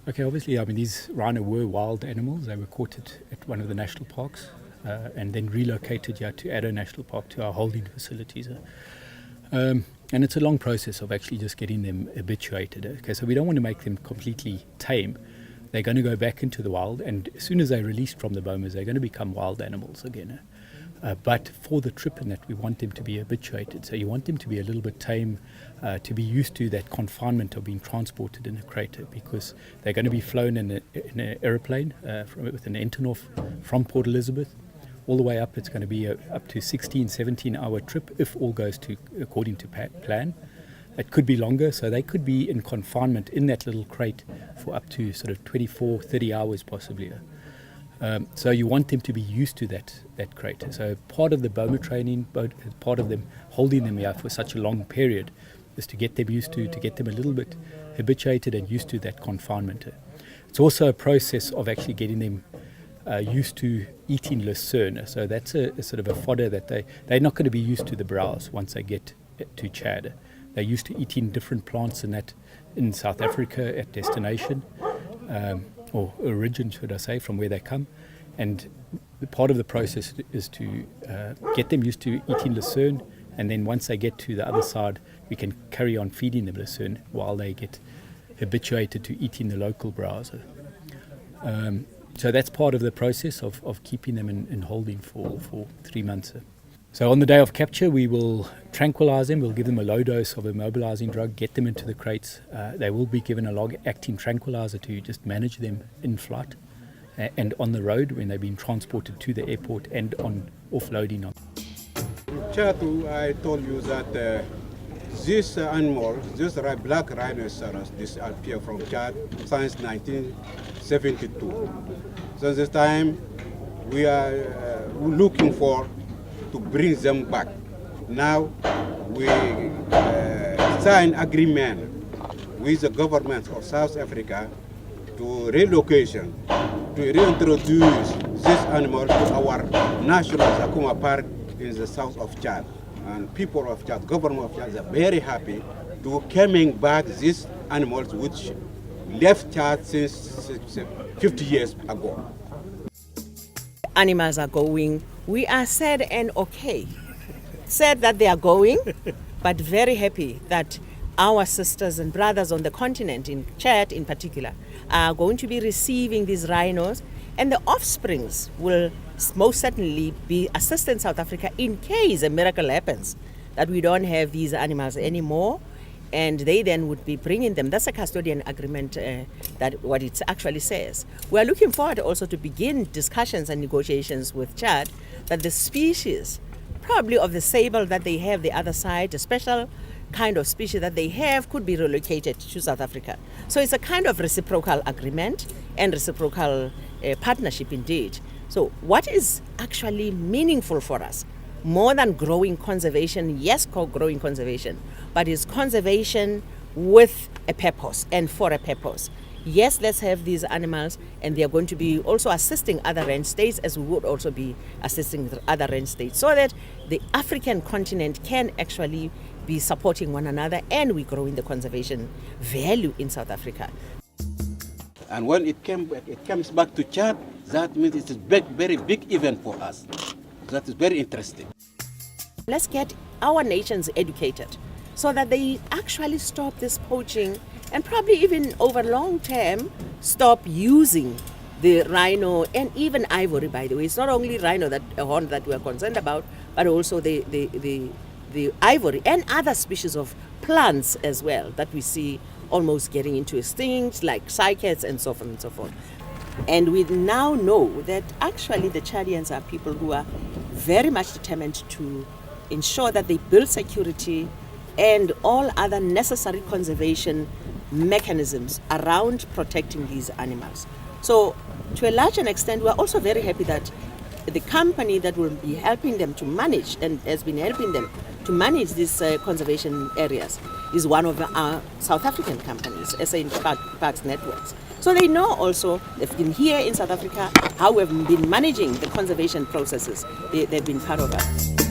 Okay, obviously, I mean, these rhino were wild animals. They were caught at one of the national parks and then relocated here to Addo National Park, to our holding facilities. And it's a long process of actually just getting them habituated. Okay, so we don't want to make them completely tame. They're going to go back into the wild, and as soon as they're released from the bomas, they're going to become wild animals again. But for the trip and that, we want them to be habituated. So you want them to be a little bit tame, to be used to that confinement of being transported in a crater, because they're going to be flown in an aeroplane with an Entenhoff from Port Elizabeth all the way up. It's going to be up to 16, 17-hour trip if all goes according to plan. It could be longer, so they could be in confinement in that little crate for up to sort of 24, 30 hours possibly. So you want them to be used to that crater. So part of the boma training, part of them holding them here for such a long period, is to get them used to get them a little bit habituated and used to that confinement. It's also a process of actually getting them used to eating lucerne. So that's a sort of a fodder that they're not going to be used to the browse once they get to Chad. They're used to eating different plants in South Africa at destination. Or origin, should I say, from where they come. And part of the process is to get them used to eating lucerne, and then once they get to the other side, we can carry on feeding them lucerne while they get habituated to eating the local browser. So that's part of the process of keeping them in holding for 3 months. So on the day of capture, we will tranquilize them. We'll give them a low dose of a mobilizing drug, get them into the crates. They will be given a long-acting tranquilizer to just manage them in flight and on the road when they're being transported to the airport and on offloading. Chad, I told you that this animal, this black rhinoceros, disappeared from Chad since 1972. So this time we are looking to bring them back. Now we sign agreement with the government of South Africa to relocation, to reintroduce this animal to our national Sakuma Park in the south of Chad. And people of Chad, government of Chad, are very happy to coming back these animals which left Chad since 50 years ago. Animals are going. We are sad and okay. Sad that they are going, but very happy that our sisters and brothers on the continent, in Chad in particular, are going to be receiving these rhinos, and the offsprings will most certainly be assisting South Africa in case a miracle happens, that we don't have these animals anymore, and they then would be bringing them. That's a custodian agreement, that what it actually says. We are looking forward also to begin discussions and negotiations with Chad that the species, probably of the sable that they have the other side, a special kind of species that they have, could be relocated to South Africa. So it's a kind of reciprocal agreement and reciprocal partnership indeed. So what is actually meaningful for us, more than growing conservation, yes, growing conservation, but it's conservation with a purpose and for a purpose. Yes, let's have these animals, and they are going to be also assisting other range states, as we would also be assisting the other range states, so that the African continent can actually be supporting one another, and we grow in the conservation value in South Africa. And when it comes back to Chad, that means it's a very big event for us. That is very interesting. Let's get our nations educated so that they actually stop this poaching, and probably even over long term stop using the rhino and even ivory, by the way. It's not only rhino, that horn that we are concerned about, but also the ivory and other species of plants as well that we see almost getting into extinct, like cycads and so on and so forth. And we now know that actually the Chadians are people who are very much determined to ensure that they build security and all other necessary conservation mechanisms around protecting these animals. So to a large extent, we're also very happy that the company that will be helping them to manage and has been helping them to manage these conservation areas is one of our South African companies, SA Parks Networks. So they know also, they've been here in South Africa, how we've been managing the conservation processes. They've been part of us.